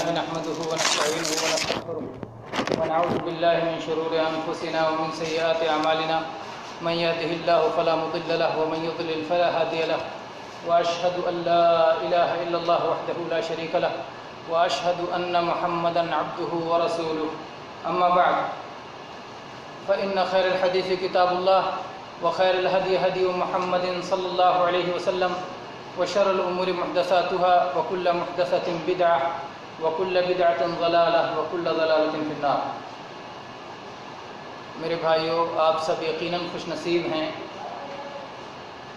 لله نحمده ونستعينه ونستغفره ونعوذ بالله من شرور أنفسنا ومن سيئات أعمالنا من يهده الله فلا مضل له ومن يضلل فلا هادي له وأشهد أن لا إله إلا الله وحده لا شريك له وأشهد أن محمدا عبده ورسوله أما بعد فإن خير الحديث كتاب الله وخير الهدي هدي محمد صلى الله عليه وسلم وشر الأمور محدثاتها وكل محدثة بدعة وكل بدعة ضلالة وكل ضلالة في النار۔ میرے بھائیوں، آپ سب یقیناً خوش نصیب ہیں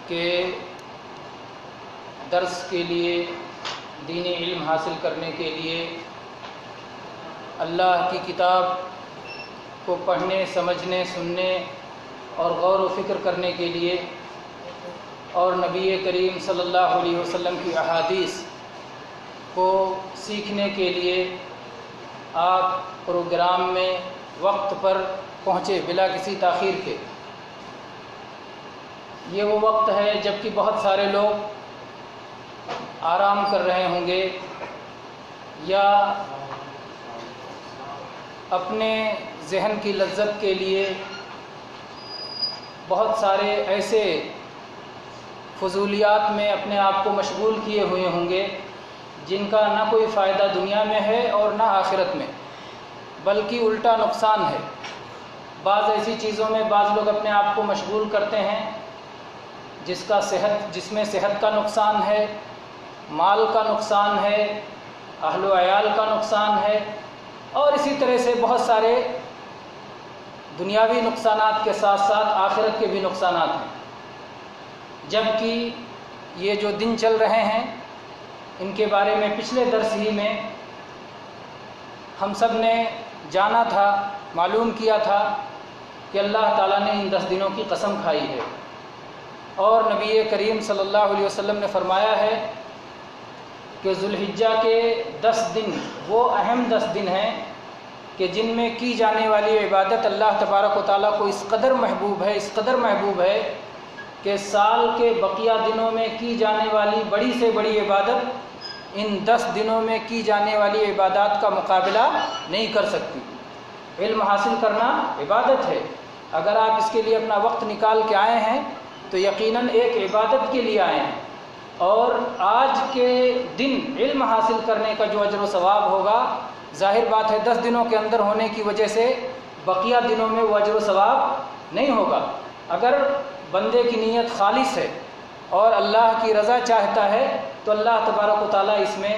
کہ درس کے لیے، دینی علم حاصل کرنے کے لیے، اللہ کی کتاب کو پڑھنے، سمجھنے، سننے اور غور و فکر کرنے کے لیے اور نبی کریم صلی اللہ علیہ وسلم کی احادیث کو سیکھنے کے لیے آپ پروگرام میں وقت پر پہنچے بلا کسی تاخیر کے۔ یہ وہ وقت ہے جب کہ بہت سارے لوگ آرام کر رہے ہوں گے یا اپنے ذہن کی لذت کے لیے بہت سارے ایسے فضولیات میں اپنے آپ کو مشغول کیے ہوئے ہوں گے جن کا نہ کوئی فائدہ دنیا میں ہے اور نہ آخرت میں، بلکہ الٹا نقصان ہے۔ بعض ایسی چیزوں میں بعض لوگ اپنے آپ کو مشغول کرتے ہیں جس میں صحت کا نقصان ہے، مال کا نقصان ہے، اہل و عیال کا نقصان ہے، اور اسی طرح سے بہت سارے دنیاوی نقصانات کے ساتھ ساتھ آخرت کے بھی نقصانات ہیں۔ جبکہ یہ جو دن چل رہے ہیں ان کے بارے میں پچھلے درس ہی میں ہم سب نے جانا تھا، معلوم کیا تھا کہ اللہ تعالیٰ نے ان 10 دنوں کی قسم کھائی ہے، اور نبی کریم صلی اللہ علیہ وسلم نے فرمایا ہے کہ ذوالحجہ کے 10 دن وہ اہم 10 دن ہیں کہ جن میں کی جانے والی عبادت اللہ تبارک و تعالیٰ کو اس قدر محبوب ہے کہ سال کے بقیہ دنوں میں کی جانے والی بڑی سے بڑی عبادت ان 10 دنوں میں کی جانے والی عبادات کا مقابلہ نہیں کر سکتی۔ علم حاصل کرنا عبادت ہے، اگر آپ اس کے لیے اپنا وقت نکال کے آئے ہیں تو یقیناً ایک عبادت کے لیے آئے ہیں، اور آج کے دن علم حاصل کرنے کا جو اجر و ثواب ہوگا، ظاہر بات ہے 10 دنوں کے اندر ہونے کی وجہ سے بقیہ دنوں میں وہ اجر و ثواب نہیں ہوگا۔ اگر بندے کی نیت خالص ہے اور اللہ کی رضا چاہتا ہے تو اللہ تبارک و تعالیٰ اس میں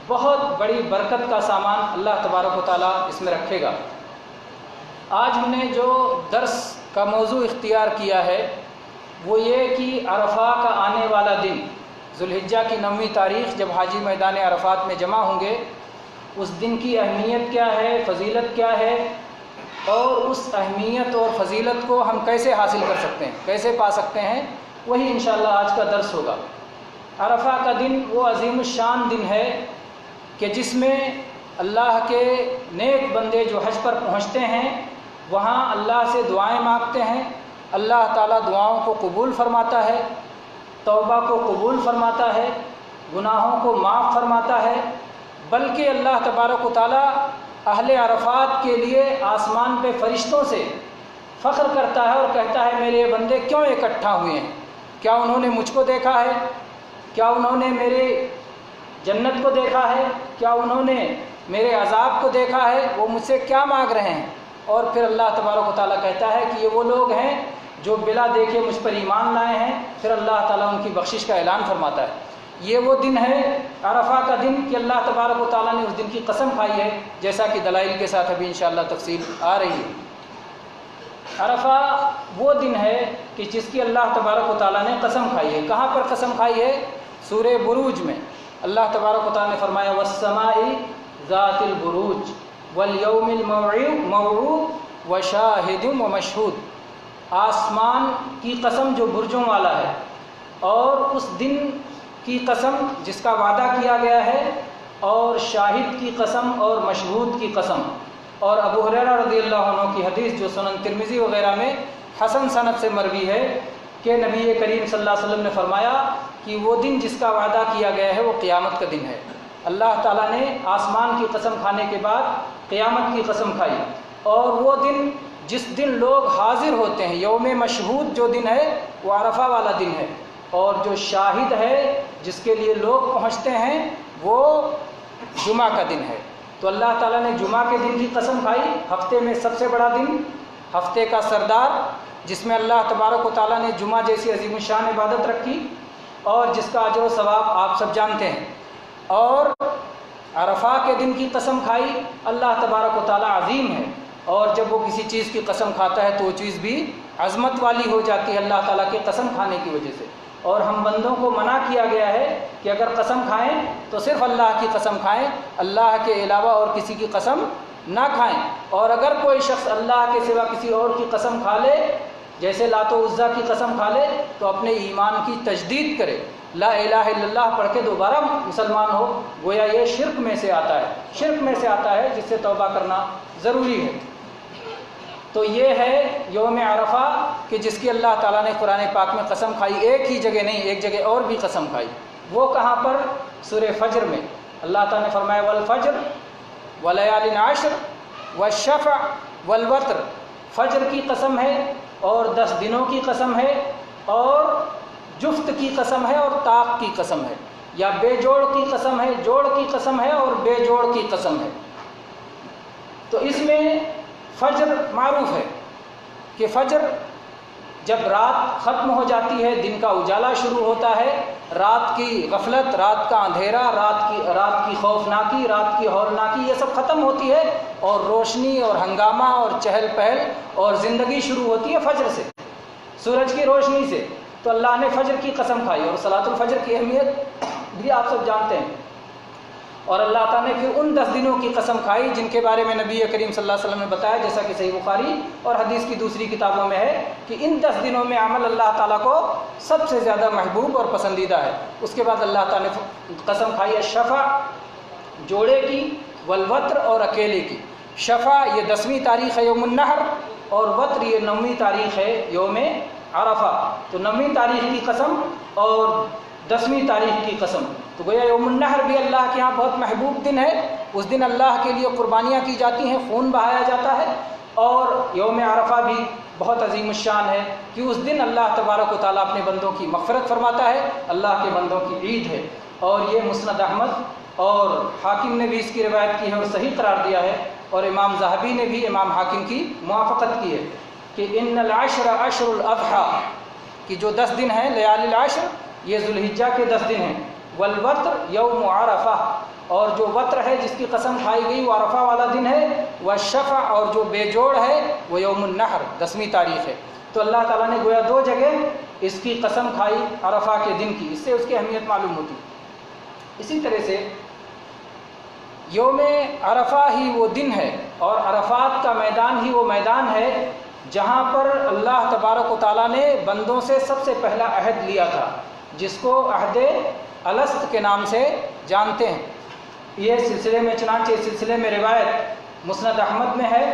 بہت بڑی برکت کا سامان اللہ تبارک و تعالیٰ اس میں رکھے گا۔ آج ہم نے جو درس کا موضوع اختیار کیا ہے وہ یہ کہ عرفہ کا آنے والا دن، ذوالحجہ کی 9ویں تاریخ جب حاجی میدان عرفات میں جمع ہوں گے، اس دن کی اہمیت کیا ہے، فضیلت کیا ہے، اور اس اہمیت اور فضیلت کو ہم کیسے حاصل کر سکتے ہیں، کیسے پا سکتے ہیں، وہی انشاءاللہ آج کا درس ہوگا۔ عرفہ کا دن وہ عظیم الشان دن ہے کہ جس میں اللہ کے نیک بندے جو حج پر پہنچتے ہیں وہاں اللہ سے دعائیں مانگتے ہیں، اللہ تعالیٰ دعاؤں کو قبول فرماتا ہے، توبہ کو قبول فرماتا ہے، گناہوں کو معاف فرماتا ہے، بلکہ اللہ تبارک و تعالیٰ اہل عرفات کے لیے آسمان پہ فرشتوں سے فخر کرتا ہے اور کہتا ہے میرے بندے کیوں اکٹھا ہوئے ہیں؟ کیا انہوں نے مجھ کو دیکھا ہے؟ کیا انہوں نے میرے جنت کو دیکھا ہے؟ کیا انہوں نے میرے عذاب کو دیکھا ہے؟ وہ مجھ سے کیا مانگ رہے ہیں؟ اور پھر اللہ تبارک و تعالیٰ کہتا ہے کہ یہ وہ لوگ ہیں جو بلا دیکھے مجھ پر ایمان لائے ہیں، پھر اللہ تعالیٰ ان کی بخشش کا اعلان فرماتا ہے۔ یہ وہ دن ہے عرفہ کا دن کہ اللہ تبارک و تعالیٰ نے اس دن کی قسم کھائی ہے، جیسا کہ دلائل کے ساتھ ابھی انشاءاللہ تفصیل آ رہی ہے۔ عرفہ وہ دن ہے کہ جس کی اللہ تبارک و تعالیٰ نے قسم کھائی ہے۔ کہاں پر قسم کھائی ہے؟ سورہ بروج میں اللہ تبارک و تعالیٰ نے فرمایا وَالسَّمَاءِ ذَاتِ الْبُرُوجِ وَالْيَوْمِ الْمَوْعُودِ وَشَاهِدٍ وَمَشْهُودٍ، آسمان کی قسم جو برجوں والا ہے، اور اس دن کی قسم جس کا وعدہ کیا گیا ہے، اور شاہد کی قسم اور مشہود کی قسم۔ اور ابو ہریرہ رضی اللہ عنہ کی حدیث جو سنن ترمذی وغیرہ میں حسن سند سے مروی ہے کہ نبی کریم صلی اللہ علیہ وسلم نے فرمایا کہ وہ دن جس کا وعدہ کیا گیا ہے وہ قیامت کا دن ہے، اللہ تعالیٰ نے آسمان کی قسم کھانے کے بعد قیامت کی قسم کھائی، اور وہ دن جس دن لوگ حاضر ہوتے ہیں، یوم مشہود جو دن ہے وہ عرفہ والا دن ہے، اور جو شاہد ہے جس کے لیے لوگ پہنچتے ہیں وہ جمعہ کا دن ہے۔ تو اللہ تعالیٰ نے جمعہ کے دن کی قسم کھائی، ہفتے میں سب سے بڑا دن، ہفتے کا سردار، جس میں اللہ تبارک و تعالیٰ نے جمعہ جیسی عظیم الشان عبادت رکھی اور جس کا اجر و ثواب آپ سب جانتے ہیں۔ اور عرفہ کے دن کی قسم کھائی، اللہ تبارک و تعالیٰ عظیم ہے، اور جب وہ کسی چیز کی قسم کھاتا ہے تو وہ چیز بھی عظمت والی ہو جاتی ہے اللہ تعالیٰ کی قسم کھانے کی وجہ سے۔ اور ہم بندوں کو منع کیا گیا ہے کہ اگر قسم کھائیں تو صرف اللہ کی قسم کھائیں، اللہ کے علاوہ اور کسی کی قسم نہ کھائیں، اور اگر کوئی شخص اللہ کے سوا کسی اور کی قسم کھا لے، جیسے لات و عزیٰ کی قسم کھا لے، تو اپنے ایمان کی تجدید کرے، لا الہ الا اللہ پڑھ کے دوبارہ مسلمان ہو، گویا یہ شرک میں سے آتا ہے، شرک میں سے آتا ہے جس سے توبہ کرنا ضروری ہے۔ تو یہ ہے یوم عرفہ کہ جس کی اللہ تعالیٰ نے قرآن پاک میں قسم کھائی، ایک ہی جگہ نہیں، ایک جگہ اور بھی قسم کھائی۔ وہ کہاں پر؟ سورہ فجر میں اللہ تعالیٰ نے فرمایا والفجر ولیال عشر والشفع والوتر، فجر کی قسم ہے اور 10 دنوں کی قسم ہے اور جفت کی قسم ہے اور طاق کی قسم ہے، یا بے جوڑ کی قسم ہے، جوڑ کی قسم ہے اور بے جوڑ کی قسم ہے۔ تو اس میں فجر معروف ہے کہ فجر جب رات ختم ہو جاتی ہے، دن کا اجالا شروع ہوتا ہے، رات کی غفلت، رات کا اندھیرا، رات کی خوفناکی، رات کی ہولناکی، یہ سب ختم ہوتی ہے، اور روشنی اور ہنگامہ اور چہل پہل اور زندگی شروع ہوتی ہے فجر سے، سورج کی روشنی سے۔ تو اللہ نے فجر کی قسم کھائی، اور صلاۃ الفجر کی اہمیت بھی آپ سب جانتے ہیں۔ اور اللہ تعالیٰ نے پھر ان 10 دنوں کی قسم کھائی جن کے بارے میں نبی کریم صلی اللہ علیہ وسلم نے بتایا، جیسا کہ صحیح بخاری اور حدیث کی دوسری کتابوں میں ہے کہ ان 10 دنوں میں عمل اللہ تعالیٰ کو سب سے زیادہ محبوب اور پسندیدہ ہے۔ اس کے بعد اللہ تعالیٰ نے قسم کھائی ہے شفع، جوڑے کی، والوتر اور اکیلے کی۔ شفع یہ 10ویں تاریخ ہے یوم النحر، اور وتر یہ 9ویں تاریخ ہے یوم عرفہ۔ تو 9ویں تاریخ کی قسم اور 10ویں تاریخ کی قسم، تو گویا یوم النحر بھی اللہ کے ہاں بہت محبوب دن ہے، اس دن اللہ کے لیے قربانیاں کی جاتی ہیں، خون بہایا جاتا ہے، اور یوم عرفہ بھی بہت عظیم الشان ہے کہ اس دن اللہ تبارک و تعالیٰ اپنے بندوں کی مغفرت فرماتا ہے، اللہ کے بندوں کی عید ہے۔ اور یہ مسند احمد اور حاکم نے بھی اس کی روایت کی ہے اور صحیح قرار دیا ہے، اور امام ذہبی نے بھی امام حاکم کی موافقت کی ہے کہ ان العشر عشر الاضحیٰ، کہ جو 10 دن ہیں لیال العشر، یہ ذوالحجہ کے 10 دن ہیں، والوتر یوم عرفہ، اور جو وتر ہے جس کی قسم کھائی گئی وہ عرفہ والا دن ہے، والشفع اور جو بے جوڑ ہے وہ یوم النحر 10ویں تاریخ ہے۔ تو اللہ تعالیٰ نے گویا 2 جگہ اس کی قسم کھائی عرفہ کے دن کی، اس سے اس کی اہمیت معلوم ہوتی۔ اسی طرح سے یوم عرفہ ہی وہ دن ہے اور عرفات کا میدان ہی وہ میدان ہے جہاں پر اللہ تبارک و تعالیٰ نے بندوں سے سب سے پہلا عہد لیا تھا، جس کو عہد الست کے نام سے جانتے ہیں۔ یہ سلسلے میں چنانچہ اس سلسلے میں روایت مسند احمد میں ہے،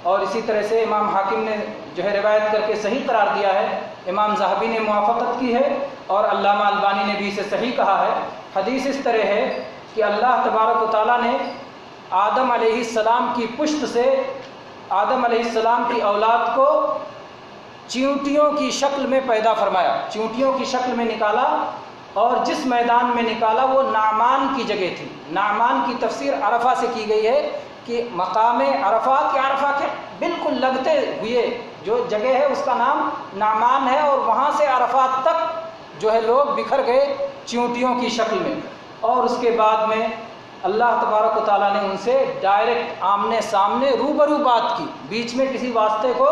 اور اسی طرح سے امام حاکم نے جو ہے روایت کر کے صحیح قرار دیا ہے، امام ذہبی نے موافقت کی ہے، اور علامہ البانی نے بھی اسے صحیح کہا ہے۔ حدیث اس طرح ہے کہ اللہ تبارک و تعالیٰ نے آدم علیہ السلام کی پشت سے آدم علیہ السلام کی اولاد کو چیونٹیوں کی شکل میں پیدا فرمایا، چیونٹیوں کی شکل میں نکالا، اور جس میدان میں نکالا وہ نعمان کی جگہ تھی۔ نعمان کی تفسیر عرفہ سے کی گئی ہے کہ مقام عرفہ کے عرفہ کے بالکل لگتے ہوئے جو جگہ ہے اس کا نام نعمان ہے، اور وہاں سے عرفات تک جو ہے لوگ بکھر گئے چیونٹیوں کی شکل میں۔ اور اس کے بعد میں اللہ تبارک و تعالیٰ نے ان سے ڈائریکٹ آمنے سامنے روبرو بات کی، بیچ میں کسی واسطے کو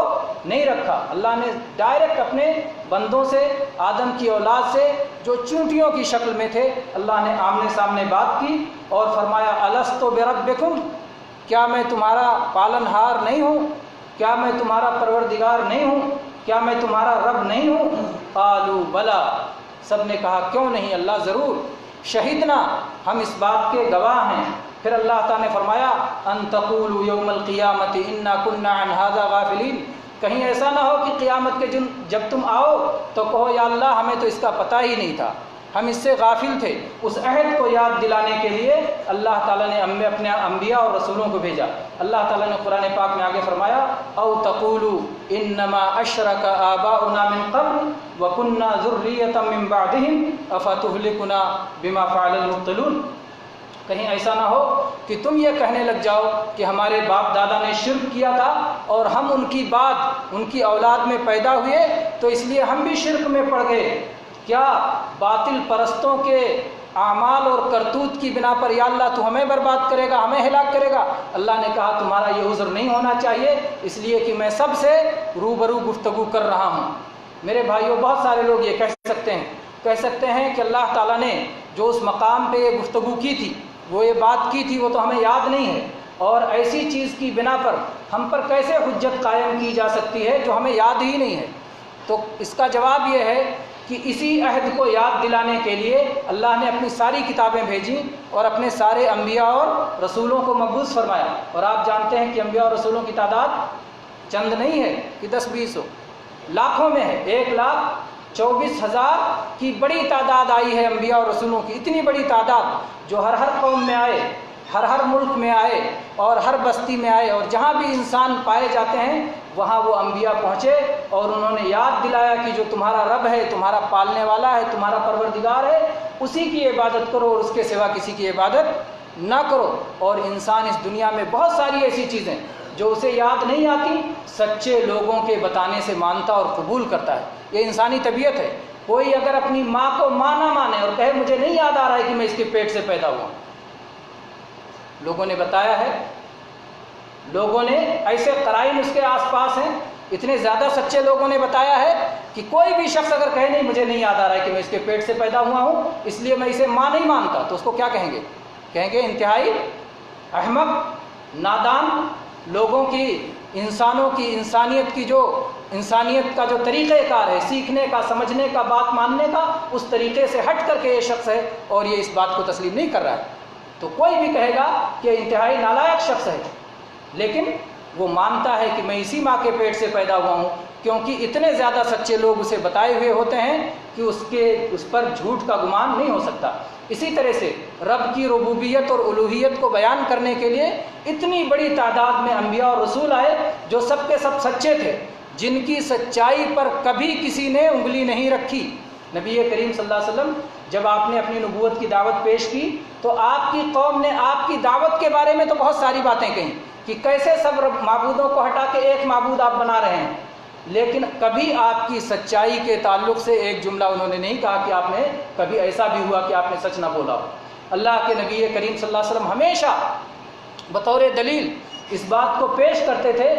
نہیں رکھا۔ اللہ نے ڈائریکٹ اپنے بندوں سے، آدم کی اولاد سے جو چونٹیوں کی شکل میں تھے، اللہ نے آمنے سامنے بات کی اور فرمایا الست بربکم، کیا میں تمہارا پالن ہار نہیں ہوں؟ کیا میں تمہارا پروردگار نہیں ہوں؟ کیا میں تمہارا رب نہیں ہوں؟ قالوا بلا، سب نے کہا کیوں نہیں اللہ، ضرور، شہدنا، ہم اس بات کے گواہ ہیں۔ پھر اللہ تعالیٰ نے فرمایا ان تقولوا یوم القیامت انا کنا عن ھذا غافلین، کہیں ایسا نہ ہو کہ قیامت کے دن جب تم آؤ تو کہو یا اللہ ہمیں تو اس کا پتہ ہی نہیں تھا، ہم اس سے غافل تھے۔ اس عہد کو یاد دلانے کے لیے اللہ تعالیٰ نے اپنے انبیاء اور رسولوں کو بھیجا۔ اللہ تعالیٰ نے قرآن پاک میں آگے فرمایا او تقولوا انما اشرک آباؤنا من قبل وکنا ذریۃ من بعدهم افتہلکنا بما فعل المبطلون، کہیں ایسا نہ ہو کہ تم یہ کہنے لگ جاؤ کہ ہمارے باپ دادا نے شرک کیا تھا اور ہم ان کی بعد ان کی اولاد میں پیدا ہوئے تو اس لیے ہم بھی شرک میں پڑ گئے۔ کیا باطل پرستوں کے اعمال اور کرتوت کی بنا پر یا اللہ تو ہمیں برباد کرے گا، ہمیں ہلاک کرے گا؟ اللہ نے کہا تمہارا یہ عذر نہیں ہونا چاہیے، اس لیے کہ میں سب سے روبرو گفتگو کر رہا ہوں۔ میرے بھائیوں، بہت سارے لوگ یہ کہہ سکتے ہیں کہ اللہ تعالیٰ نے جو اس مقام پہ یہ گفتگو کی تھی، وہ یہ بات کی تھی، وہ تو ہمیں یاد نہیں ہے، اور ایسی چیز کی بنا پر ہم پر کیسے حجت قائم کی جا سکتی ہے جو ہمیں یاد ہی نہیں ہے؟ تو اس کا جواب یہ ہے کہ اسی عہد کو یاد دلانے کے لیے اللہ نے اپنی ساری کتابیں بھیجیں اور اپنے سارے انبیاء اور رسولوں کو مبعوث فرمایا۔ اور آپ جانتے ہیں کہ انبیاء اور رسولوں کی تعداد چند نہیں ہے کہ 10-20 ہو، لاکھوں میں ہے۔ 1,24,000 کی بڑی تعداد آئی ہے انبیاء اور رسولوں کی، اتنی بڑی تعداد جو ہر قوم میں آئے، ہر ملک میں آئے اور ہر بستی میں آئے، اور جہاں بھی انسان پائے جاتے ہیں وہاں وہ انبیاء پہنچے اور انہوں نے یاد دلایا کہ جو تمہارا رب ہے، تمہارا پالنے والا ہے، تمہارا پروردگار ہے، اسی کی عبادت کرو اور اس کے سوا کسی کی عبادت نہ کرو۔ اور انسان اس دنیا میں بہت ساری ایسی چیزیں جو اسے یاد نہیں آتی، سچے لوگوں کے بتانے سے مانتا اور قبول کرتا ہے۔ یہ انسانی طبیعت ہے۔ کوئی اگر اپنی ماں کو ماں نہ مانے اور کہے مجھے نہیں یاد آ رہا ہے کہ میں اس کے پیٹ سے پیدا ہوا، لوگوں نے بتایا ہے، لوگوں نے ایسے قرائن اس کے آس پاس ہیں، اتنے زیادہ سچے لوگوں نے بتایا ہے کہ کوئی بھی شخص اگر کہے نہیں مجھے نہیں یاد آ رہا ہے کہ میں اس کے پیٹ سے پیدا ہوا ہوں اس لیے میں اسے ماں نہیں مانتا، تو اس کو کیا کہیں گے؟ کہیں گے انتہائی احمق، نادان، لوگوں کی، انسانوں کی، انسانیت کا جو طریقہ کار ہے، سیکھنے کا، سمجھنے کا، بات ماننے کا، اس طریقے سے ہٹ کر کے یہ شخص ہے اور یہ اس بات کو تسلیم نہیں کر رہا ہے، تو کوئی بھی کہے گا کہ انتہائی نالائق شخص ہے، لیکن وہ مانتا ہے کہ میں اسی ماں کے پیٹ سے پیدا ہوا ہوں، کیونکہ اتنے زیادہ سچے لوگ اسے بتائے ہوئے ہوتے ہیں کہ اس پر جھوٹ کا گمان نہیں ہو سکتا۔ اسی طرح سے رب کی ربوبیت اور الوہیت کو بیان کرنے کے لیے اتنی بڑی تعداد میں انبیاء اور رسول آئے جو سب کے سب سچے تھے، جن کی سچائی پر کبھی کسی نے انگلی نہیں رکھی۔ نبی کریم صلی اللہ علیہ وسلم جب آپ نے اپنی نبوت کی دعوت پیش کی تو آپ کی قوم نے آپ کی دعوت کے بارے میں تو بہت ساری باتیں کہیں کہ کیسے سب معبودوں کو ہٹا کے ایک معبود آپ بنا رہے ہیں، لیکن کبھی آپ کی سچائی کے تعلق سے ایک جملہ انہوں نے نہیں کہا کہ آپ نے کبھی ایسا بھی ہوا کہ آپ نے سچ نہ بولا ہو۔ اللہ کے نبی کریم صلی اللہ علیہ وسلم ہمیشہ بطور دلیل اس بات کو پیش کرتے تھے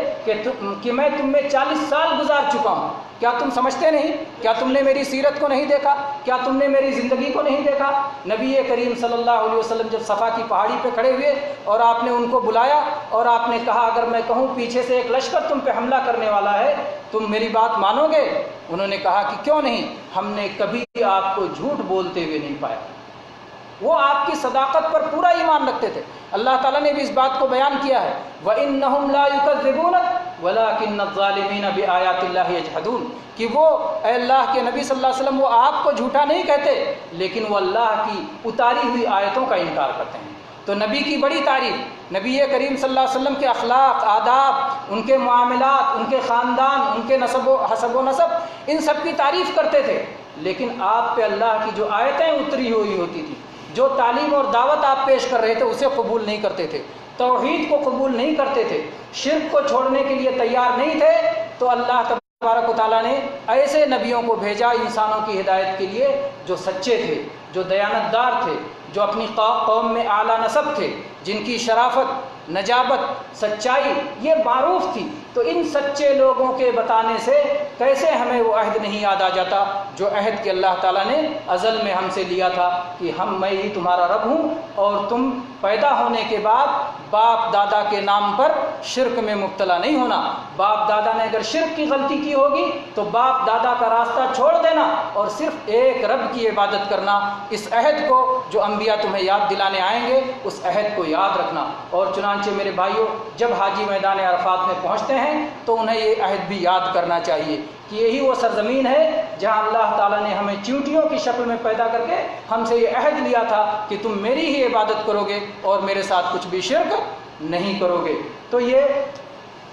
کہ میں تم میں 40 سال گزار چکا ہوں، کیا تم سمجھتے نہیں؟ کیا تم نے میری سیرت کو نہیں دیکھا؟ کیا تم نے میری زندگی کو نہیں دیکھا؟ نبی کریم صلی اللہ علیہ وسلم جب صفا کی پہاڑی پہ کھڑے ہوئے اور آپ نے ان کو بلایا اور آپ نے کہا اگر میں کہوں پیچھے سے ایک لشکر تم پہ حملہ کرنے والا ہے تم میری بات مانو گے؟ انہوں نے کہا کہ کیوں نہیں، ہم نے کبھی آپ کو جھوٹ بولتے ہوئے نہیں پایا۔ وہ آپ کی صداقت پر پورا ایمان رکھتے تھے۔ اللہ تعالیٰ نے بھی اس بات کو بیان کیا ہے وَإِنَّهُمْ لَا يُكَذِّبُونَكَ وَلَكِنَّ الظَّالِمِينَ بِآيَاتِ اللَّهِ يَجْحَدُونَ، کہ وہ اے اللہ کے نبی صلی اللہ علیہ وسلم وہ آپ کو جھوٹا نہیں کہتے لیکن وہ اللہ کی اتاری ہوئی آیتوں کا انکار کرتے ہیں۔ تو نبی کی بڑی تعریف، نبی کریم صلی اللہ علیہ وسلم کے اخلاق، آداب، ان کے معاملات، ان کے خاندان، ان کے حسب و نسب، ان سب کی تعریف کرتے تھے، لیکن آپ پہ اللہ کی جو آیتیں اتری ہوئی ہوتی تھی، جو تعلیم اور دعوت آپ پیش کر رہے تھے اسے قبول نہیں کرتے تھے، توحید کو قبول نہیں کرتے تھے، شرک کو چھوڑنے کے لیے تیار نہیں تھے، تو اللہ تبارک و تعالیٰ نے ایسے نبیوں کو بھیجا انسانوں کی ہدایت کے لیے جو سچے تھے، جو دیانتدار تھے، جو اپنی قوم میں اعلیٰ نسب تھے، جن کی شرافت، نجابت، سچائی یہ معروف تھی۔ تو ان سچے لوگوں کے بتانے سے کیسے ہمیں وہ عہد نہیں یاد آ جاتا جو عہد کہ اللہ تعالیٰ نے ازل میں ہم سے لیا تھا کہ میں ہی تمہارا رب ہوں اور تم پیدا ہونے کے بعد باپ دادا کے نام پر شرک میں مبتلا نہیں ہونا۔ باپ دادا نے اگر شرک کی غلطی کی ہوگی تو باپ دادا کا راستہ چھوڑ دینا اور صرف ایک رب کی عبادت کرنا۔ اس عہد کو جو انبیاء تمہیں یاد دلانے آئیں گے اس عہد کو یاد رکھنا۔ اور چنانچہ میرے بھائیوں، جب حاجی میدان عرفات میں پہنچتے ہیں تو انہیں یہ عہد بھی یاد کرنا چاہیے کہ یہی وہ سرزمین ہے جہاں اللہ تعالیٰ نے ہمیں چیونٹیوں کی شکل میں پیدا کر کے ہم سے یہ عہد لیا تھا کہ تم میری ہی عبادت کرو گے اور میرے ساتھ کچھ بھی شرک نہیں کرو گے۔ تو یہ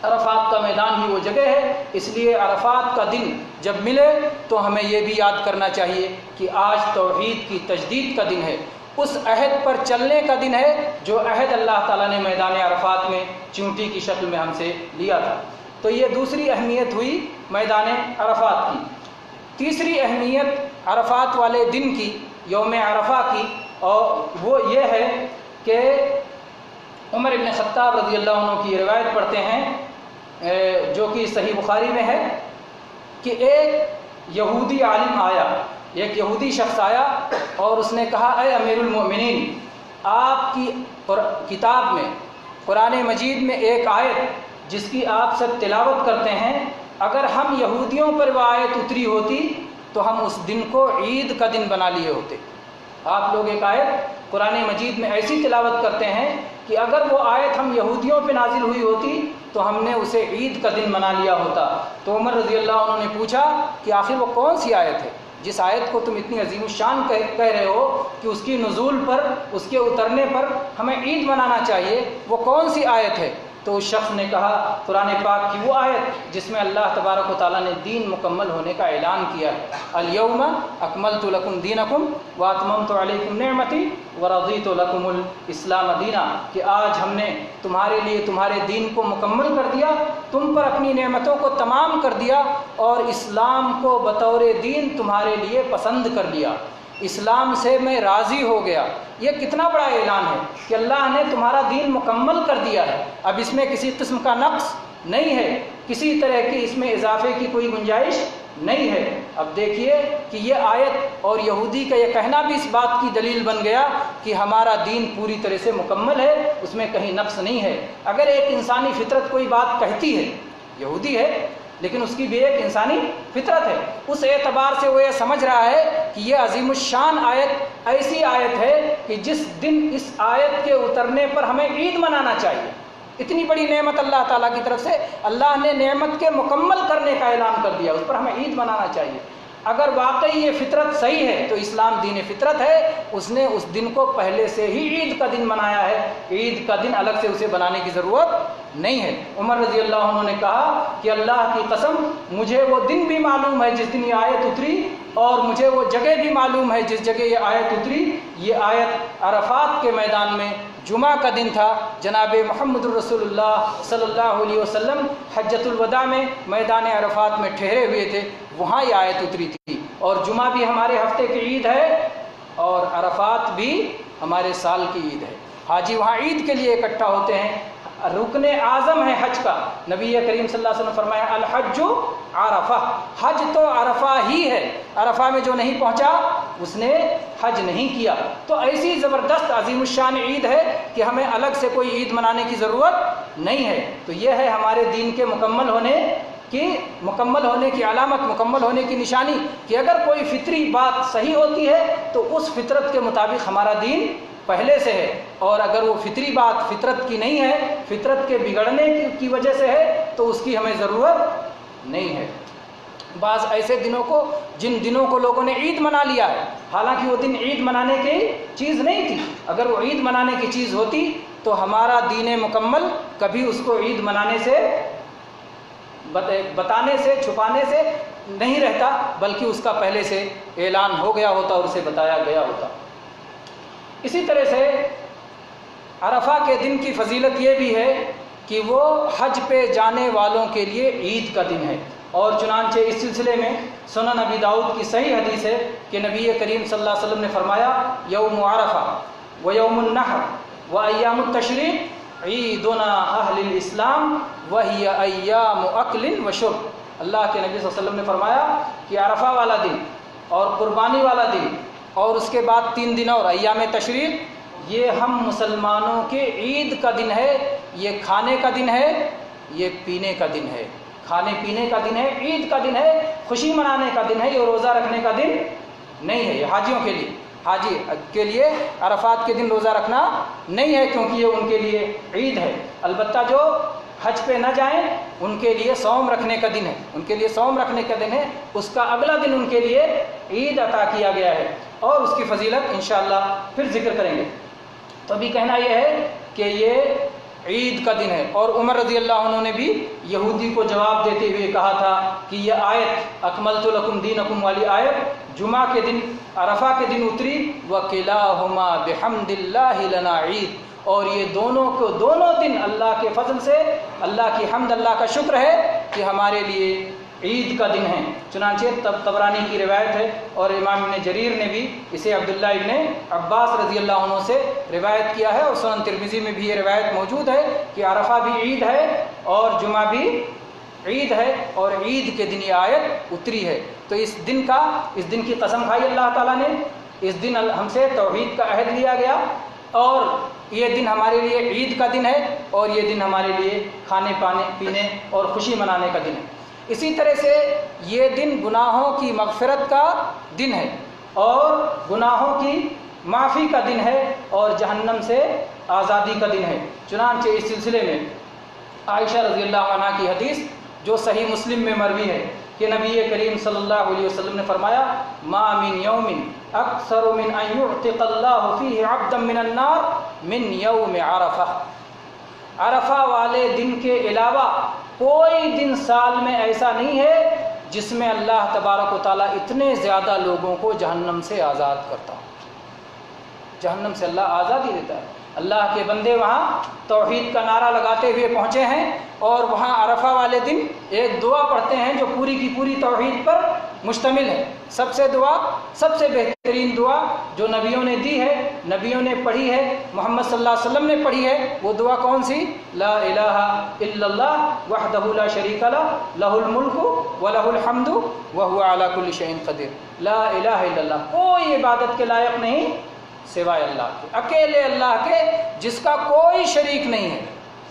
عرفات کا میدان ہی وہ جگہ ہے۔ اس لیے عرفات کا دن جب ملے تو ہمیں یہ بھی یاد کرنا چاہیے کہ آج توحید کی تجدید کا دن ہے، اس عہد پر چلنے کا دن ہے جو عہد اللہ تعالیٰ نے میدان عرفات میں چیونٹی کی شکل میں ہم سے لیا تھا۔ تو یہ دوسری اہمیت ہوئی میدان عرفات کی۔ تیسری اہمیت عرفات والے دن کی، یوم عرفہ کی، اور وہ یہ ہے کہ عمر بن خطاب رضی اللہ عنہ کی روایت پڑھتے ہیں جو کہ صحیح بخاری میں ہے کہ ایک یہودی عالم آیا، ایک یہودی شخص آیا اور اس نے کہا، اے امیر المؤمنین، آپ کی کتاب میں قرآن مجید میں ایک آیت جس کی آپ سب تلاوت کرتے ہیں، اگر ہم یہودیوں پر وہ آیت اتری ہوتی تو ہم اس دن کو عید کا دن بنا لیے ہوتے۔ آپ لوگ ایک آیت قرآن مجید میں ایسی تلاوت کرتے ہیں کہ اگر وہ آیت ہم یہودیوں پہ نازل ہوئی ہوتی تو ہم نے اسے عید کا دن بنا لیا ہوتا۔ تو عمر رضی اللہ عنہ نے پوچھا کہ آخر وہ کون سی آیت ہے جس آیت کو تم اتنی عظیم الشان کہہ رہے ہو کہ اس کی نزول پر، اس کے اترنے پر ہمیں عید منانا چاہیے، وہ کون سی آیت ہے؟ تو اس شخص نے کہا، قرآن پاک کی وہ آیت جس میں اللہ تبارک و تعالیٰ نے دین مکمل ہونے کا اعلان کیا ہے، الیوم اکملت لکم دینکم واتممت علیکم نعمتی ورضیت لکم الاسلام دینا، کہ آج ہم نے تمہارے لیے تمہارے دین کو مکمل کر دیا، تم پر اپنی نعمتوں کو تمام کر دیا اور اسلام کو بطور دین تمہارے لیے پسند کر لیا، اسلام سے میں راضی ہو گیا۔ یہ کتنا بڑا اعلان ہے کہ اللہ نے تمہارا دین مکمل کر دیا ہے، اب اس میں کسی قسم کا نقص نہیں ہے، کسی طرح کی اس میں اضافے کی کوئی گنجائش نہیں ہے۔ اب دیکھیے کہ یہ آیت اور یہودی کا یہ کہنا بھی اس بات کی دلیل بن گیا کہ ہمارا دین پوری طرح سے مکمل ہے، اس میں کہیں نقص نہیں ہے۔ اگر ایک انسانی فطرت کوئی بات کہتی ہے، یہودی ہے لیکن اس کی بھی ایک انسانی فطرت ہے، اس اعتبار سے وہ یہ سمجھ رہا ہے کہ یہ عظیم الشان آیت ایسی آیت ہے کہ جس دن اس آیت کے اترنے پر ہمیں عید منانا چاہیے۔ اتنی بڑی نعمت اللہ تعالیٰ کی طرف سے، اللہ نے نعمت کے مکمل کرنے کا اعلان کر دیا، اس پر ہمیں عید منانا چاہیے۔ اگر واقعی یہ فطرت صحیح ہے تو اسلام دین فطرت ہے، اس نے اس دن کو پہلے سے ہی عید کا دن منایا ہے، عید کا دن الگ سے اسے بنانے کی ضرورت نہیں ہے۔ عمر رضی اللہ عنہ نے کہا کہ اللہ کی قسم مجھے وہ دن بھی معلوم ہے جس دن یہ آیت اتری، اور مجھے وہ جگہ بھی معلوم ہے جس جگہ یہ آیت اتری۔ یہ آیت عرفات کے میدان میں جمعہ کا دن تھا، جناب محمد الرسول اللہ صلی اللہ علیہ وسلم حجۃ الوداع میں میدان عرفات میں ٹھہرے ہوئے تھے، وہاں یہ آیت اتری تھی۔ اور جمعہ بھی ہمارے ہفتے کی عید ہے اور عرفات بھی ہمارے سال کی عید ہے۔ حاجی وہاں عید کے لیے اکٹھا ہوتے ہیں، رکن اعظم ہے حج کا۔ نبی کریم صلی اللہ علیہ وسلم نے فرمایا الحج عرفہ، حج تو عرفہ ہی ہے، عرفہ میں جو نہیں پہنچا اس نے حج نہیں کیا۔ تو ایسی زبردست عظیم الشان عید ہے کہ ہمیں الگ سے کوئی عید منانے کی ضرورت نہیں ہے۔ تو یہ ہے ہمارے دین کے مکمل ہونے کی علامت، مکمل ہونے کی نشانی کہ اگر کوئی فطری بات صحیح ہوتی ہے تو اس فطرت کے مطابق ہمارا دین پہلے سے ہے، اور اگر وہ فطری بات فطرت کی نہیں ہے، فطرت کے بگڑنے کی وجہ سے ہے، تو اس کی ہمیں ضرورت نہیں ہے۔ بعض ایسے دنوں کو، جن دنوں کو لوگوں نے عید منا لیا ہے، حالانکہ وہ دن عید منانے کی چیز نہیں تھی۔ اگر وہ عید منانے کی چیز ہوتی تو ہمارا دین مکمل کبھی اس کو عید منانے سے، بتانے سے، چھپانے سے نہیں رہتا، بلکہ اس کا پہلے سے اعلان ہو گیا ہوتا اور اسے بتایا گیا ہوتا۔ اسی طرح سے عرفہ کے دن کی فضیلت یہ بھی ہے کہ وہ حج پہ جانے والوں کے لیے عید کا دن ہے، اور چنانچہ اس سلسلے میں سنن ابی داؤد کی صحیح حدیث ہے کہ نبی کریم صلی اللہ علیہ وسلم نے فرمایا یوم عرفہ و یوم النحر و ایام التشریق عیدنا اہل الاسلام وہی ایام اکل و شرب۔ اللہ کے نبی صلی اللہ علیہ وسلم نے فرمایا کہ عرفہ والا دن اور قربانی والا دن اور اس کے بعد 3 دن اور ایام تشریق، یہ ہم مسلمانوں کے عید کا دن ہے، یہ کھانے کا دن ہے، یہ پینے کا دن ہے، کھانے پینے کا دن ہے، عید کا دن ہے، خوشی منانے کا دن ہے، یہ روزہ رکھنے کا دن نہیں ہے۔ یہ حاجیوں کے لیے، حاجی کے لیے عرفات کے دن روزہ رکھنا نہیں ہے، کیونکہ یہ ان کے لیے عید ہے۔ البتہ جو حج پہ نہ جائیں ان کے لیے صوم رکھنے کا دن ہے، ان کے لیے صوم رکھنے کا دن ہے، اس کا اگلا دن ان کے لیے عید عطا کیا گیا ہے، اور اس کی فضیلت انشاءاللہ پھر ذکر کریں گے۔ تو ابھی کہنا یہ ہے کہ یہ عید کا دن ہے، اور عمر رضی اللہ عنہ نے بھی یہودی کو جواب دیتے ہوئے کہا تھا کہ یہ آیت اکملت لکم دینکم والی آیت جمعہ کے دن، عرفہ کے دن اتری، وَكِلَاهُمَا بِحَمْدِ اللَّهِ لَنَا عید، اور یہ دونوں دن اللہ کے فضل سے، اللہ کی حمد، اللہ کا شکر ہے کہ ہمارے لیے عید کا دن ہے۔ چنانچہ طبرانی کی روایت ہے، اور امام ابن جریر نے بھی اسے عبداللہ ابن عباس رضی اللہ عنہ سے روایت کیا ہے، اور سنن ترمذی میں بھی یہ روایت موجود ہے کہ عرفہ بھی عید ہے اور جمعہ بھی عید ہے، اور عید کے دن یہ آیت اتری ہے۔ تو اس دن کی قسم کھائی اللہ تعالیٰ نے، اس دن ہم سے توحید کا عہد لیا گیا، اور یہ دن ہمارے لیے عید کا دن ہے، اور یہ دن ہمارے لیے کھانے پینے اور خوشی منانے کا دن ہے۔ اسی طرح سے یہ دن گناہوں کی مغفرت کا دن ہے، اور گناہوں کی معافی کا دن ہے، اور جہنم سے آزادی کا دن ہے۔ چنانچہ اس سلسلے میں عائشہ رضی اللہ عنہ کی حدیث جو صحیح مسلم میں مروی ہے کہ نبی کریم صلی اللہ علیہ وسلم نے فرمایا، ما من یوم اکثر من ان یعتق اللہ فیہ عبدا من النار من یوم عرفہ، عرفہ والے دن کے علاوہ کوئی دن سال میں ایسا نہیں ہے جس میں اللہ تبارک و تعالیٰ اتنے زیادہ لوگوں کو جہنم سے آزاد کرتا ہو۔ جہنم سے اللہ آزادی دیتا ہے۔ اللہ کے بندے وہاں توحید کا نعرہ لگاتے ہوئے پہنچے ہیں، اور وہاں عرفہ والے دن ایک دعا پڑھتے ہیں جو پوری کی پوری توحید پر مشتمل ہے۔ سب سے بہترین دعا جو نبیوں نے دی ہے، نبیوں نے پڑھی ہے، محمد صلی اللہ علیہ وسلم نے پڑھی ہے، وہ دعا کون سی؟ لا الہ الا اللہ وحدہ لا شریک لہ لہ الملک ولہ الحمد وہو علی کل شیء قدیر۔ لا الہ الا اللہ، کوئی عبادت کے لائق نہیں سوائے اللہ کے، اکیلے اللہ کے جس کا کوئی شریک نہیں ہے۔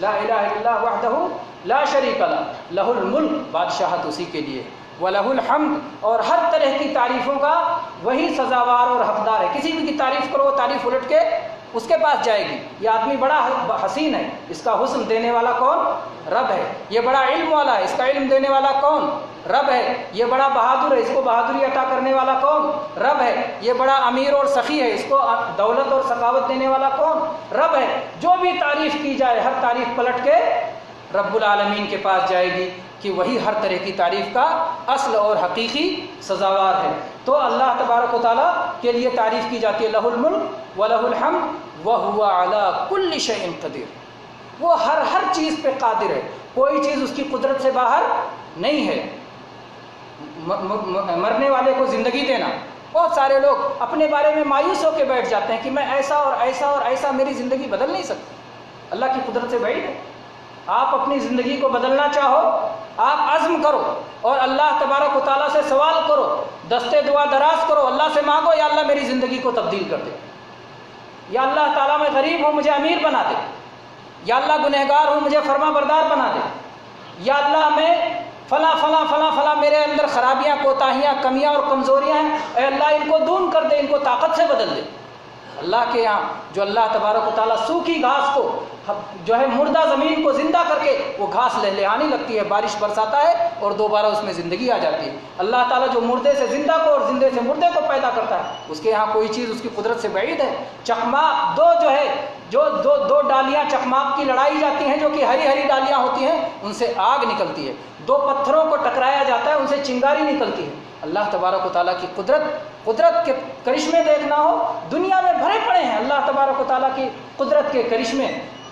لا الہ الا اللہ وحدہ لا شریک لہ لہ الملک، بادشاہت اسی کے لیے، وَلَهُ الْحَمْدُ، اور ہر طرح کی تعریفوں کا وہی سزاوار اور حقدار ہے۔ کسی بھی کی تعریف کرو، وہ تعریف الٹ کے اس کے پاس جائے گی۔ یہ آدمی بڑا حسین ہے، اس کا حسن دینے والا کون؟ رب ہے۔ یہ بڑا علم والا ہے، اس کا علم دینے والا کون؟ رب ہے۔ یہ بڑا بہادر ہے، اس کو بہادری عطا کرنے والا کون؟ رب ہے۔ یہ بڑا امیر اور سخی ہے، اس کو دولت اور سخاوت دینے والا کون؟ رب ہے۔ جو بھی تعریف کی جائے، ہر تعریف پلٹ کے رب العالمین کے پاس جائے گی کہ وہی ہر طرح کی تعریف کا اصل اور حقیقی سزاوار ہے۔ تو اللہ تبارک و تعالیٰ کے لیے تعریف کی جاتی ہے، لہ الملک ولہ الحمد وہو علی کل شیء قدیر، وہ ہر چیز پہ قادر ہے، کوئی چیز اس کی قدرت سے باہر نہیں ہے۔ مرنے والے کو زندگی دینا، بہت سارے لوگ اپنے بارے میں مایوس ہو کے بیٹھ جاتے ہیں کہ میں ایسا اور ایسا اور ایسا، میری زندگی بدل نہیں سکتی۔ اللہ کی قدرت سے بعید ہے۔ آپ اپنی زندگی کو بدلنا چاہو، آپ عزم کرو اور اللہ تبارک و تعالیٰ سے سوال کرو، دستے دعا دراز کرو، اللہ سے مانگو، یا اللہ میری زندگی کو تبدیل کر دے، یا اللہ تعالیٰ میں غریب ہوں مجھے امیر بنا دے، یا اللہ گنہگار ہوں مجھے فرما بردار بنا دے، یا اللہ میں فلاں فلاں فلاں فلاں میرے اندر خرابیاں، کوتاہیاں، کمیاں اور کمزوریاں ہیں، اے اللہ ان کو دور کر دے، ان کو طاقت سے بدل دے۔ اللہ کے یہاں جو اللہ تبارک و تعالیٰ سوکھی گھاس کو، جو ہے مردہ زمین کو زندہ کر کے وہ گھاس لہلہانے لگتی ہے، بارش برساتا ہے اور دوبارہ اس میں زندگی آ جاتی ہے۔ اللہ تعالیٰ جو مردے سے زندہ کو اور زندے سے مردے کو پیدا کرتا ہے، اس کے یہاں کوئی چیز اس کی قدرت سے بعید ہے۔ چکماق دو ڈالیاں چکماق کی لڑائی جاتی ہیں جو کہ ہری ہری ڈالیاں ہوتی ہیں، ان سے آگ نکلتی ہے۔ دو پتھروں کو ٹکرایا جاتا ہے، ان سے چنگاری نکلتی ہے۔ اللہ تبارک و تعالیٰ کی قدرت کے کرشمے دیکھنا ہو، دنیا میں بھرے پڑے ہیں اللہ تبارک و تعالیٰ کی قدرت کے کرشمے،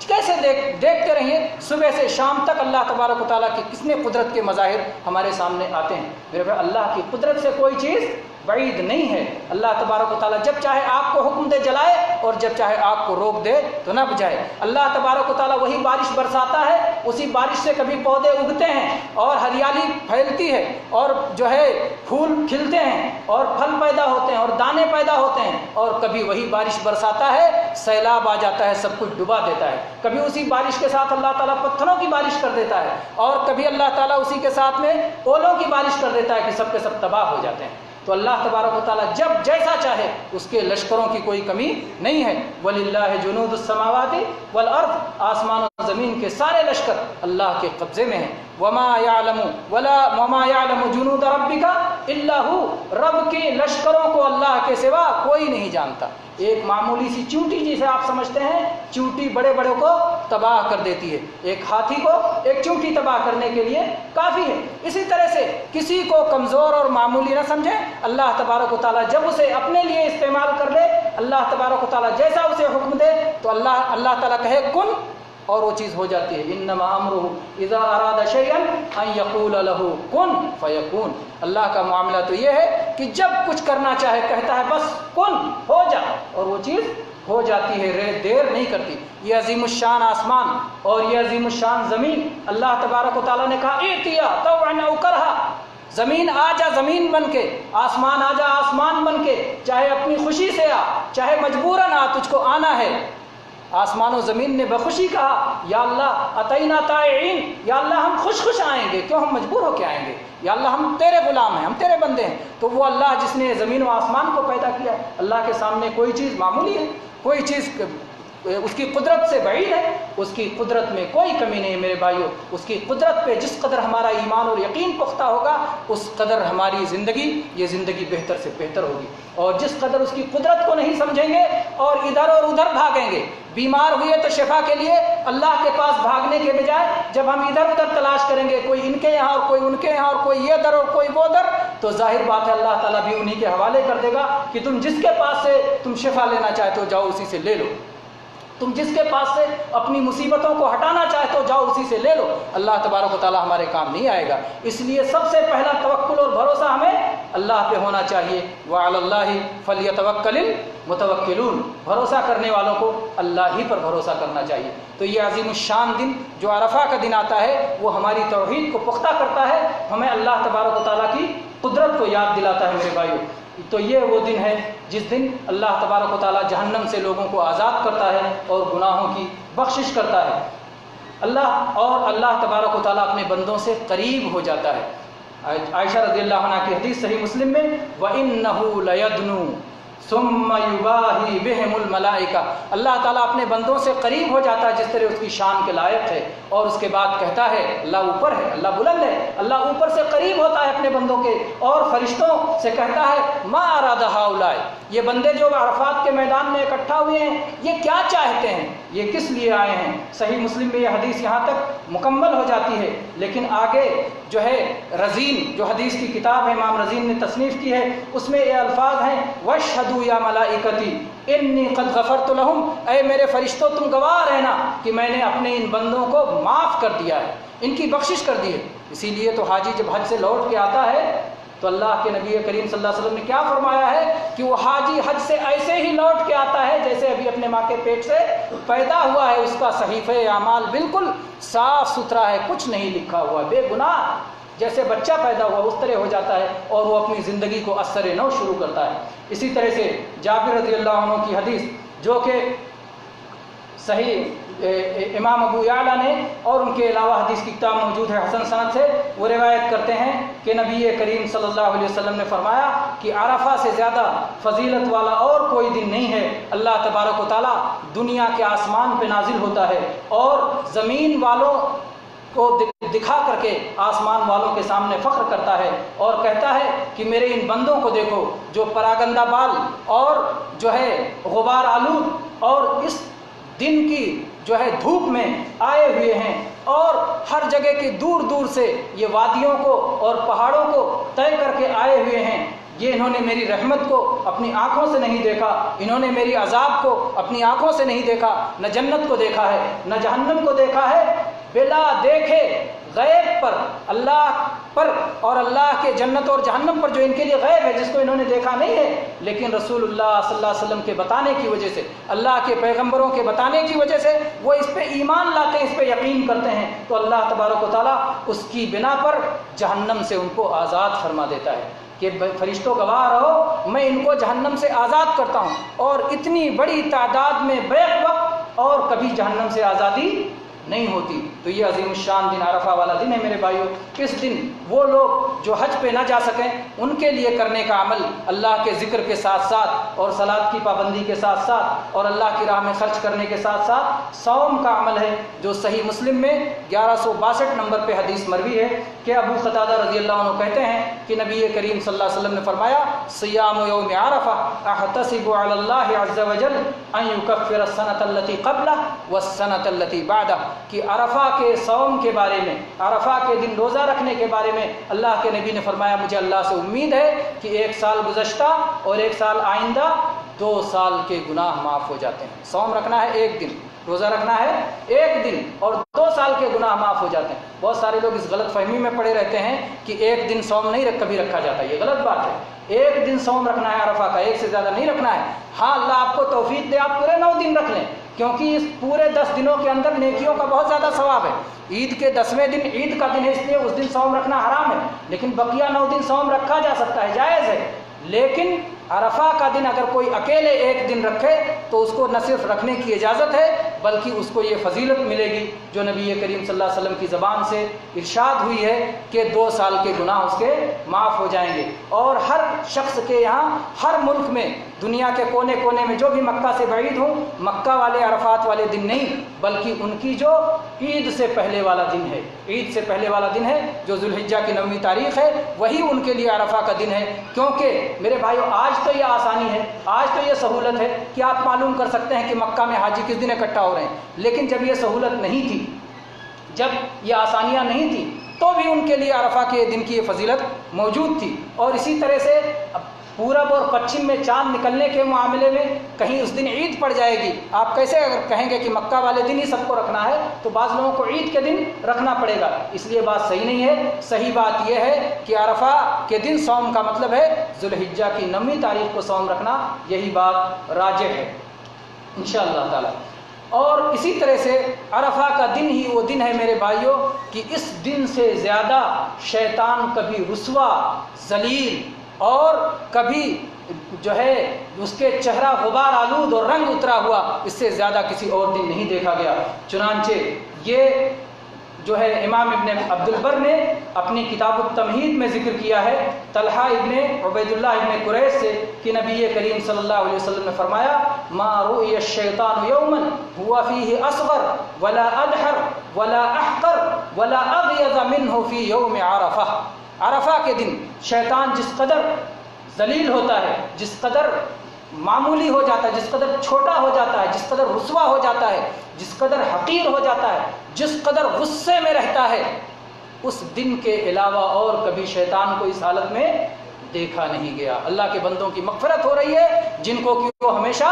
کیسے دیکھتے رہیے، صبح سے شام تک اللہ تبارک و تعالیٰ کی کتنے قدرت کے مظاہر ہمارے سامنے آتے ہیں۔ میرے بھائی، اللہ کی قدرت سے کوئی چیز بعید نہیں ہے۔ اللہ تبارک و تعالیٰ جب چاہے آگ کو حکم دے جلائے اور جب چاہے آگ کو روک دے تو نہ بجھائے۔ اللہ تبارک و تعالیٰ وہی بارش برساتا ہے، اسی بارش سے کبھی پودے اگتے ہیں اور ہریالی پھیلتی ہے اور جو ہے پھول کھلتے ہیں اور پھل پیدا ہوتے ہیں اور دانے پیدا ہوتے ہیں، اور کبھی وہی بارش برساتا ہے، سیلاب آ جاتا ہے، سب کچھ ڈبا دیتا ہے۔ کبھی اسی بارش کے ساتھ اللہ تعالیٰ پتھروں کی بارش کر دیتا ہے اور کبھی اللہ تعالیٰ اسی کے ساتھ میں اولوں کی بارش کر دیتا ہے کہ سب کے سب تباہ ہو جاتے ہیں۔ تو اللہ تبارک و تعالیٰ جب جیسا چاہے اس کے لشکروں کی کوئی کمی نہیں ہے۔ وَلِلَّهِ جُنُودُ السَّمَاوَاتِ وَالْأَرْضِ، آسمان و زمین کے سارے لشکر اللہ کے قبضے میں ہیں۔ وَمَا يَعْلَمُ جُنُودَ رَبِّكَ إِلَّا هُوَ، رب کے لشکروں کو اللہ کے سوا کوئی نہیں جانتا۔ ایک معمولی سی چونٹی جسے آپ سمجھتے ہیں، چونٹی بڑے بڑے کو تباہ کر دیتی ہے، ایک ہاتھی کو ایک چونٹی تباہ کرنے کے لیے کافی ہے۔ اسی طرح سے کسی کو کمزور اور معمولی نہ سمجھیں، اللہ تبارک و تعالیٰ جب اسے اپنے لیے استعمال کر لے، اللہ تبارک و تعالیٰ جیسا اسے حکم دے تو اللہ تعالیٰ کہے کن اور وہ چیز ہو جاتی ہے۔ انما امرہ اذا اراد شیئا ان یقول له کن فیکون۔ اللہ کا معاملہ تو یہ ہے کہ جب کچھ کرنا چاہے کہتا ہے بس کن، ہو جا، اور وہ چیز ہو جاتی ہے، دیر نہیں کرتی۔ یہ عظیم الشان آسمان اور یہ عظیم الشان زمین، اللہ تبارک و تعالیٰ نے کہا ائتیا طوعا او کرہا، زمین آ جا زمین بن کے، آسمان آ جا آسمان بن کے، چاہے اپنی خوشی سے آ چاہے مجبوراً آ، تجھ کو آنا ہے۔ آسمان و زمین نے بخوشی کہا یا اللہ اتینا طائعین، یا اللہ ہم خوش آئیں گے، کیوں ہم مجبور ہو کے آئیں گے، یا اللہ ہم تیرے غلام ہیں، ہم تیرے بندے ہیں۔ تو وہ اللہ جس نے زمین و آسمان کو پیدا کیا، اللہ کے سامنے کوئی چیز معمولی ہے، کوئی چیز اس کی قدرت سے بعید ہے، اس کی قدرت میں کوئی کمی نہیں میرے بھائیوں۔ اس کی قدرت پہ جس قدر ہمارا ایمان اور یقین پختہ ہوگا اس قدر ہماری زندگی، یہ زندگی بہتر سے بہتر ہوگی، اور جس قدر اس کی قدرت کو نہیں سمجھیں گے اور ادھر بھاگیں گے، بیمار ہوئے تو شفا کے لیے اللہ کے پاس بھاگنے کے بجائے جب ہم ادھر ادھر تلاش کریں گے، کوئی ان کے یہاں اور کوئی ان کے یہاں اور کوئی یہ در اور کوئی وہ در، تو ظاہر بات ہے اللہ تعالیٰ بھی انہی کے حوالے کر دے گا کہ تم جس کے پاس سے تم شفا لینا چاہتے ہو جاؤ اسی سے لے لو، تم جس کے پاس سے اپنی مصیبتوں کو ہٹانا چاہتے ہو جاؤ اسی سے لے لو۔ اللہ تبارک و تعالیٰ ہمارے کام نہیں آئے گا، اس لیے سب سے پہلا توکل اور بھروسہ ہمیں اللہ پہ ہونا چاہیے۔ وعلی اللہ فلیتوکل المتوکلون، بھروسہ کرنے والوں کو اللہ ہی پر بھروسہ کرنا چاہیے۔ تو یہ عظیم الشان دن جو عرفہ کا دن آتا ہے وہ ہماری توحید کو پختہ کرتا ہے، ہمیں اللہ تبارک و تعالیٰ کی قدرت کو یاد دلاتا ہے میرے بھائیوں۔ تو یہ وہ دن ہے جس دن اللہ تبارک و تعالیٰ جہنم سے لوگوں کو آزاد کرتا ہے اور گناہوں کی بخشش کرتا ہے۔ اللہ تبارک و تعالیٰ اپنے بندوں سے قریب ہو جاتا ہے۔ عائشہ رضی اللہ عنہ کی حدیث صحیح مسلم میں وَإِنَّهُ لَيَدْنُو ثُمَّ يُبَاهِي بِهِمُ الْمَلَائِكَةُ، اللہ تعالیٰ اپنے بندوں سے قریب ہو جاتا ہے جس طرح اس کی شان کے لائق ہے، اور اس کے بعد کہتا ہے اللہ اوپر ہے، اللہ بلند ہے، اللہ اوپر سے قریب ہوتا ہے اپنے بندوں کے، اور فرشتوں سے کہتا ہے ما اراد ہؤلاء، یہ بندے جو عرفات کے میدان میں اکٹھا ہوئے ہیں یہ کیا چاہتے ہیں، یہ کس لیے آئے ہیں۔ صحیح مسلم میں یہ حدیث یہاں تک مکمل ہو جاتی ہے، لیکن آگے جو ہے رزین، جو حدیث کی کتاب ہے امام رزین نے تصنیف کی ہے، اس میں یہ الفاظ ہیں واشہدوا یا ملائکتی انی قد غفرت لہم، اے میرے فرشتوں تم گواہ رہنا کہ میں نے اپنے ان بندوں کو معاف کر دیا ہے، ان کی بخشش کر دی ہے۔ اسی لیے تو حاجی جب حج سے لوٹ کے آتا ہے تو اللہ کے نبی کریم صلی اللہ علیہ وسلم نے کیا فرمایا ہے کہ وہ حاجی حج سے ایسے ہی لوٹ کے آتا ہے جیسے ابھی اپنے ماں کے پیٹ سے پیدا ہوا ہے، اس کا صحیفہ اعمال بالکل صاف ستھرا ہے، کچھ نہیں لکھا ہوا، بے گناہ، جیسے بچہ پیدا ہوا اس طرح ہو جاتا ہے، اور وہ اپنی زندگی کو اثر نو شروع کرتا ہے۔ اسی طرح سے جابر رضی اللہ عنہ کی حدیث جو کہ صحیح امام ابو یعلا نے اور ان کے علاوہ حدیث کی کتاب موجود ہے حسن سند سے، وہ روایت کرتے ہیں کہ نبی کریم صلی اللہ علیہ وسلم نے فرمایا کہ عرفہ سے زیادہ فضیلت والا اور کوئی دن نہیں ہے۔ اللہ تبارک و تعالیٰ دنیا کے آسمان پہ نازل ہوتا ہے اور زمین والوں کو دکھا کر کے آسمان والوں کے سامنے فخر کرتا ہے اور کہتا ہے کہ میرے ان بندوں کو دیکھو جو پراگندہ بال اور جو ہے غبار آلود اور اس دن کی جو ہے دھوپ میں آئے ہوئے ہیں، اور ہر جگہ کے دور دور سے یہ وادیوں کو اور پہاڑوں کو طے کر کے آئے ہوئے ہیں۔ یہ انہوں نے میری رحمت کو اپنی آنکھوں سے نہیں دیکھا، انہوں نے میری عذاب کو اپنی آنکھوں سے نہیں دیکھا، نہ جنت کو دیکھا ہے نہ جہنم کو دیکھا ہے، بلا دیکھے غیب پر اللہ پر اور اللہ کے جنت اور جہنم پر جو ان کے لیے غیب ہے، جس کو انہوں نے دیکھا نہیں ہے، لیکن رسول اللہ صلی اللہ علیہ وسلم کے بتانے کی وجہ سے، اللہ کے پیغمبروں کے بتانے کی وجہ سے وہ اس پہ ایمان لاتے ہیں، اس پہ یقین کرتے ہیں، تو اللہ تبارک و تعالیٰ اس کی بنا پر جہنم سے ان کو آزاد فرما دیتا ہے کہ فرشتوں گواہ رہو، میں ان کو جہنم سے آزاد کرتا ہوں، اور اتنی بڑی تعداد میں بیک وقت اور کبھی جہنم سے آزادی نہیں ہوتی۔ تو یہ عظیم الشان دن عرفہ والا دن ہے میرے بھائیوں۔ اس دن وہ لوگ جو حج پہ نہ جا سکیں ان کے لیے کرنے کا عمل اللہ کے ذکر کے ساتھ ساتھ اور صلاۃ کی پابندی کے ساتھ ساتھ اور اللہ کی راہ میں خرچ کرنے کے ساتھ ساتھ صوم کا عمل ہے، جو صحیح مسلم میں 1162 نمبر پہ حدیث مروی ہے کہ ابو قتادہ رضی اللہ عنہ کہتے ہیں کہ نبی کریم صلی اللہ علیہ وسلم نے فرمایا، صیام یوم عرفہ احتسب علی اللہ عز وجل ان یکفر السنۃ التي قبلہ والسنۃ التي بعدہ، کہ عرفہ کے صوم کے بارے میں، عرفہ کے دن روزہ رکھنے کے بارے میں اللہ کے نبی نے فرمایا، مجھے اللہ سے امید ہے کہ ایک سال گزشتہ اور ایک سال آئندہ 2 سال کے گناہ معاف ہو جاتے ہیں۔ صوم رکھنا ہے ایک دن، روزہ رکھنا ہے ایک دن، اور 2 سال کے گناہ معاف ہو جاتے ہیں۔ بہت سارے لوگ اس غلط فہمی میں پڑے رہتے ہیں کہ ایک دن صوم نہیں کبھی رکھا جاتا، یہ غلط بات ہے۔ ایک دن صوم رکھنا ہے عرفہ کا، ایک سے زیادہ نہیں رکھنا ہے۔ ہاں اللہ آپ کو توفیق دے آپ پورے 9 دن رکھ لیں، کیونکہ اس پورے 10 دنوں کے اندر نیکیوں کا بہت زیادہ ثواب ہے۔ عید کے 10ویں دن عید کا دن ہے، اس لیے اس دن صوم رکھنا حرام ہے، لیکن بقیہ 9 دن صوم رکھا جا سکتا ہے، جائز ہے۔ لیکن عرفہ کا دن اگر کوئی اکیلے ایک دن رکھے تو اس کو نہ صرف رکھنے کی اجازت ہے بلکہ اس کو یہ فضیلت ملے گی جو نبی کریم صلی اللہ علیہ وسلم کی زبان سے ارشاد ہوئی ہے کہ 2 سال کے گناہ اس کے معاف ہو جائیں گے۔ اور ہر شخص کے یہاں، ہر ملک میں، دنیا کے کونے کونے میں جو بھی مکہ سے بعید ہوں، مکہ والے عرفات والے دن نہیں بلکہ ان کی جو عید سے پہلے والا دن ہے، عید سے پہلے والا دن ہے جو ذوالحجہ کی 9ویں تاریخ ہے، وہی ان کے لیے عرفہ کا دن ہے۔ کیونکہ میرے بھائیو آج تو یہ آسانی ہے، آج تو یہ سہولت ہے کہ آپ معلوم کر سکتے ہیں کہ مکہ میں حاجی کس دن اکٹھا ہو رہے ہیں، لیکن جب یہ سہولت نہیں تھی، جب یہ آسانیاں نہیں تھیں، تو بھی ان کے لیے عرفہ کے دن کی یہ فضیلت موجود تھی۔ اور اسی طرح سے پورب اور پچھم میں چاند نکلنے کے معاملے میں کہیں اس دن عید پڑ جائے گی، آپ کیسے اگر کہیں گے کہ مکہ والے دن ہی سب کو رکھنا ہے تو بعض لوگوں کو عید کے دن رکھنا پڑے گا، اس لیے بات صحیح نہیں ہے۔ صحیح بات یہ ہے کہ عرفہ کے دن صوم کا مطلب ہے ذوالحجہ کی 9ویں تاریخ کو صوم رکھنا، یہی بات راجح ہے انشاءاللہ تعالی۔ اور اسی طرح سے عرفہ کا دن ہی وہ دن ہے میرے بھائیوں کہ اس دن سے زیادہ شیطان کبھی رسوا، ذلیل اور کبھی جو ہے اس کے چہرہ غبار آلود اور رنگ اترا ہوا اس سے زیادہ کسی اور دن نہیں دیکھا گیا۔ چنانچہ یہ جو ہے امام ابن عبد البر نے اپنی کتاب التمہید میں ذکر کیا ہے طلحہ ابن عبید اللہ ابن قریش سے کہ نبی کریم صلی اللہ علیہ وسلم نے فرمایا، ما رؤی الشیطان یوما هو فیہ اصغر ولا ادحر ولا احقر ولا اغیظ منہ فی یوم عرفہ۔ عرفہ کے دن شیطان جس قدر ذلیل ہوتا ہے، جس قدر معمولی ہو جاتا ہے، جس قدر چھوٹا ہو جاتا ہے، جس قدر رسوا ہو جاتا ہے، جس قدر حقیر ہو جاتا ہے، جس قدر غصے میں رہتا ہے، اس دن کے علاوہ اور کبھی شیطان کو اس حالت میں دیکھا نہیں گیا۔ اللہ کے بندوں کی مغفرت ہو رہی ہے جن کو کہ وہ ہمیشہ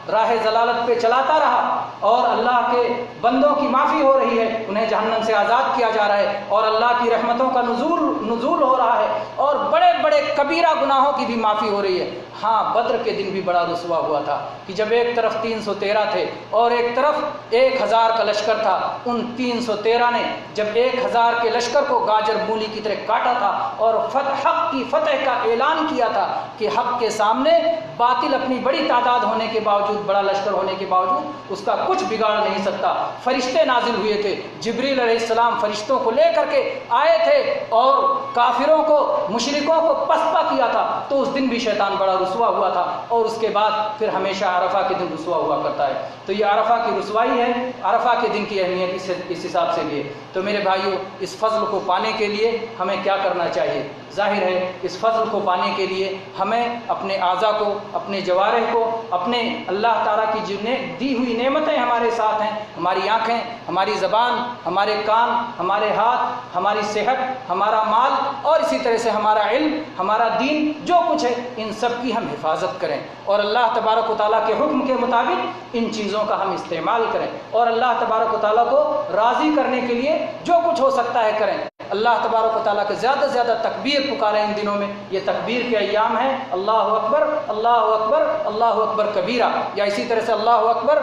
راہ ضلالت پہ چلاتا رہا، اور اللہ کے بندوں کی معافی ہو رہی ہے، انہیں جہنم سے آزاد کیا جا رہا ہے، اور اللہ کی رحمتوں کا نزول ہو رہا ہے، اور بڑے بڑے کبیرہ گناہوں کی بھی معافی ہو رہی ہے۔ ہاں بدر کے دن بھی بڑا رسوا ہوا تھا کہ جب ایک طرف 313 تھے اور ایک طرف 1000 کا لشکر تھا، ان 313 نے جب 1000 کے لشکر کو گاجر مولی کی طرح کاٹا تھا اور حق کی فتح کا اعلان کیا تھا کہ حق کے سامنے باطل اپنی بڑی تعداد ہونے کے باوجود، بڑا لشکر ہونے کے باوجود اس کا کچھ بگاڑ نہیں سکتا۔ فرشتے نازل ہوئے تھے، جبریل علیہ السلام فرشتوں کو لے کر کے آئے تھے اور کافروں کو، مشرکوں کو پسپا کیا تھا، تو اس دن بھی شیطان بڑا رسوا ہوا تھا، اور اس کے بعد پھر ہمیشہ عرفہ کے دن رسوا ہوا کرتا ہے۔ تو یہ عرفہ کی رسوائی ہے، عرفہ کے دن کی اہمیت اس حساب سے بھی ہے۔ تو میرے بھائیوں اس فضل کو پانے کے لیے ہمیں کیا کرنا چاہیے؟ ظاہر ہے اس فضل کو پانے کے لیے ہمیں اپنے اعضاء کو، اپنے جوارح کو، اپنے اللہ تعالیٰ کی جن دی ہوئی نعمتیں ہمارے ساتھ ہیں، ہماری آنکھیں، ہماری زبان، ہمارے کان، ہمارے ہاتھ، ہماری صحت، ہمارا مال، اور اسی طرح سے ہمارا علم، ہمارا دین، جو کچھ ہے ان سب کی ہم حفاظت کریں، اور اللہ تبارک و تعالیٰ کے حکم کے مطابق ان چیزوں کا ہم استعمال کریں، اور اللہ تبارک و تعالیٰ کو راضی کرنے کے لیے جو کچھ ہو سکتا ہے کریں۔ اللہ تبارک و تعالیٰ کے زیادہ سے زیادہ تکبیر پکاریں ان دنوں میں. یہ تکبیر کے ایام ہیں. اللہ اکبر اللہ اکبر اللہ اکبر کبیرہ، یا اسی طرح سے اللہ اکبر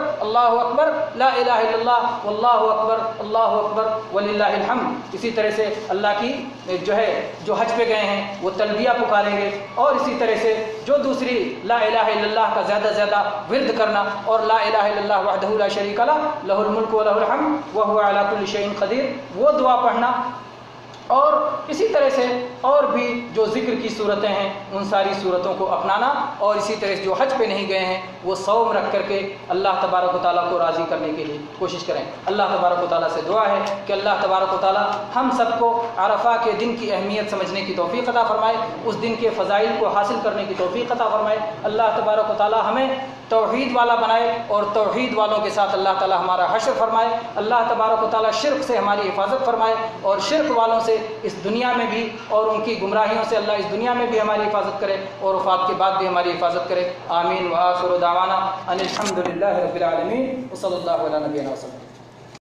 لا الہ الا اللہ واللہ اکبر وللہ الحمد. اسی طرح سے اللہ کی جو حج پہ گئے ہیں وہ تلبیہ پکاریں گے. اور اسی طرح سے جو دوسری لا الہ الا اللہ کا زیادہ سے زیادہ ورد کرنا، اور لا الہ الا اللہ وحدہ لا شریک لہ لہ الملک و لہ الحمد وہو علی کل شیء قدیر، وہ دعا پڑھنا. اور اسی طرح سے اور بھی جو ذکر کی صورتیں ہیں ان ساری صورتوں کو اپنانا. اور اسی طرح سے جو حج پہ نہیں گئے ہیں وہ صوم رکھ کر کے اللہ تبارک و تعالیٰ کو راضی کرنے کے لیے کوشش کریں. اللہ تبارک و تعالیٰ سے دعا ہے کہ اللہ تبارک و تعالیٰ ہم سب کو عرفہ کے دن کی اہمیت سمجھنے کی توفیق عطا فرمائے، اس دن کے فضائل کو حاصل کرنے کی توفیق عطا فرمائے. اللہ تبارک و تعالیٰ ہمیں توحید والا بنائے اور توحید والوں کے ساتھ اللہ تعالیٰ ہمارا حشر فرمائے. اللہ تبارک و تعالیٰ شرک سے ہماری حفاظت فرمائے، اور شرک والوں سے اس دنیا میں بھی اور ان کی گمراہیوں سے اللہ اس دنیا میں بھی ہماری حفاظت کرے اور وفات کے بعد بھی ہماری حفاظت کرے. آمین. وآخر دعوانا ان الحمد للہ رب العالمین وصلی اللہ علی نبینا وسلم.